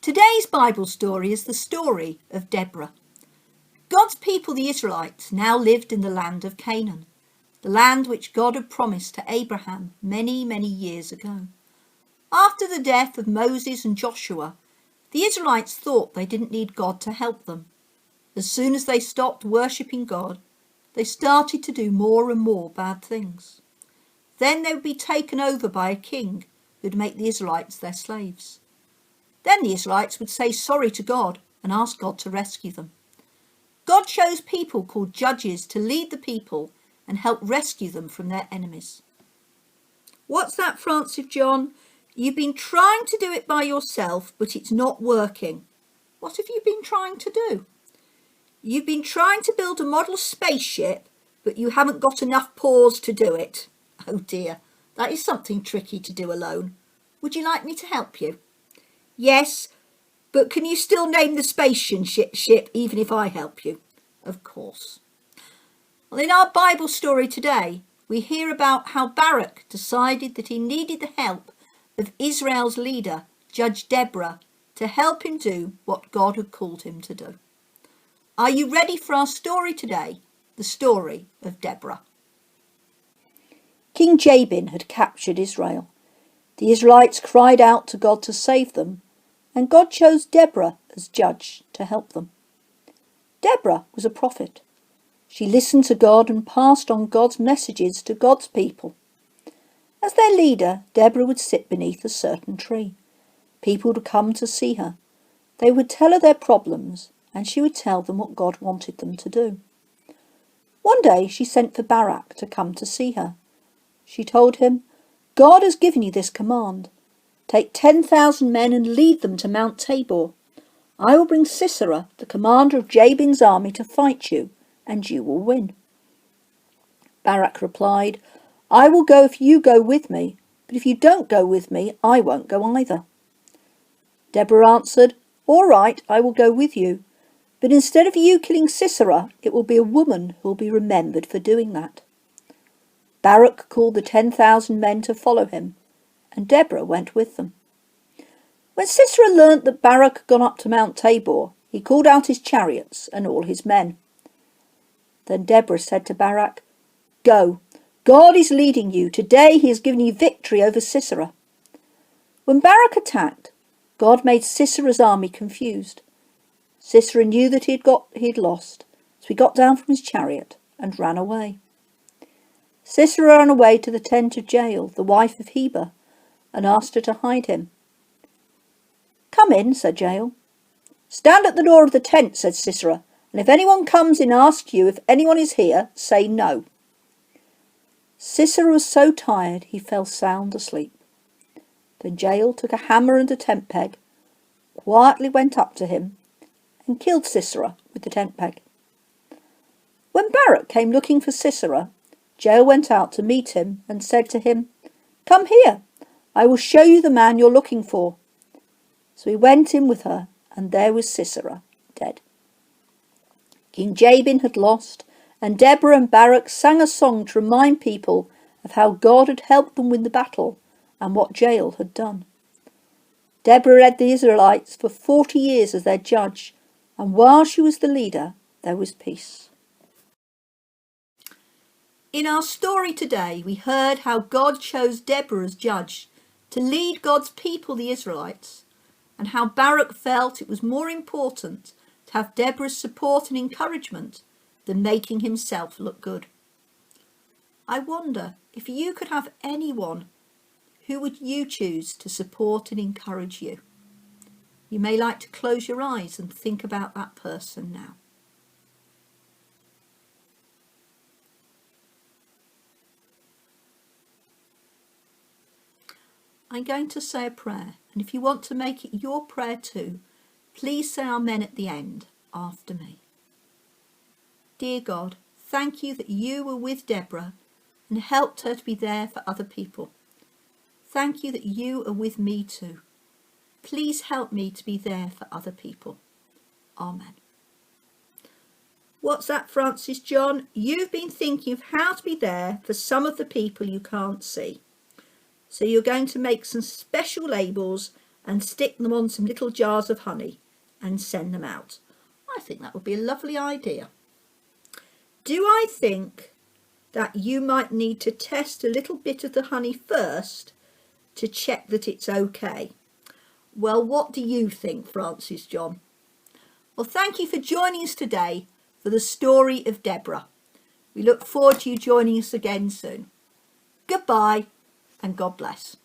Today's Bible story is the story of Deborah. God's people, the Israelites, now lived in the land of Canaan, the land which God had promised to Abraham many, many years ago. After the death of Moses and Joshua, the Israelites thought they didn't need God to help them. As soon as they stopped worshipping God, they started to do more and more bad things. Then they would be taken over by a king who'd make the Israelites their slaves. Then the Israelites would say sorry to God and ask God to rescue them. God chose people called judges to lead the people and help rescue them from their enemies. What's that, Francis John? You've been trying to do it by yourself, but it's not working. What have you been trying to do? You've been trying to build a model spaceship, but you haven't got enough paws to do it. Oh dear, that is something tricky to do alone. Would you like me to help you? Yes, but can you still name the spaceship even if I help you? Of course. Well, in our Bible story today, we hear about how Barak decided that he needed the help of Israel's leader, Judge Deborah, to help him do what God had called him to do. Are you ready for our story today? The story of Deborah. King Jabin had captured Israel. The Israelites cried out to God to save them, and God chose Deborah as judge to help them. Deborah was a prophet. She listened to God and passed on God's messages to God's people. As their leader, Deborah would sit beneath a certain tree. People would come to see her. They would tell her their problems, and she would tell them what God wanted them to do. One day she sent for Barak to come to see her. She told him, God has given you this command. Take 10,000 men and lead them to Mount Tabor. I will bring Sisera, the commander of Jabin's army, to fight you, and you will win. Barak replied, I will go if you go with me, but if you don't go with me, I won't go either. Deborah answered, All right, I will go with you, but instead of you killing Sisera, it will be a woman who will be remembered for doing that. Barak called the 10,000 men to follow him, and Deborah went with them. When Sisera learnt that Barak had gone up to Mount Tabor, he called out his chariots and all his men. Then Deborah said to Barak, Go, God is leading you. Today he has given you victory over Sisera. When Barak attacked, God made Sisera's army confused. Sisera knew that he had lost, so he got down from his chariot and ran away. Sisera ran away to the tent of Jael, the wife of Heber, and asked her to hide him. Come in, said Jael. Stand at the door of the tent, said Sisera, and if anyone comes in and asks you if anyone is here, say no. Sisera was so tired he fell sound asleep. Then Jael took a hammer and a tent peg, quietly went up to him, and killed Sisera with the tent peg. When Barak came looking for Sisera, Jael went out to meet him and said to him, Come here, I will show you the man you're looking for. So he went in with her, and there was Sisera, dead. King Jabin had lost, and Deborah and Barak sang a song to remind people of how God had helped them win the battle and what Jael had done. Deborah led the Israelites for 40 years as their judge, and while she was the leader, there was peace. In our story today, we heard how God chose Deborah as judge to lead God's people, the Israelites, and how Barak felt it was more important to have Deborah's support and encouragement than making himself look good. I wonder if you could have anyone, who would you choose to support and encourage you? You may like to close your eyes and think about that person now. I'm going to say a prayer, and if you want to make it your prayer too, please say amen at the end after me. Dear God, thank you that you were with Deborah and helped her to be there for other people. Thank you that you are with me too. Please help me to be there for other people. Amen. What's that, Francis John? You've been thinking of how to be there for some of the people you can't see. So you're going to make some special labels and stick them on some little jars of honey and send them out. I think that would be a lovely idea. Do I think that you might need to test a little bit of the honey first to check that it's okay? Well, what do you think, Francis John? Well, thank you for joining us today for the story of Deborah. We look forward to you joining us again soon. Goodbye and God bless.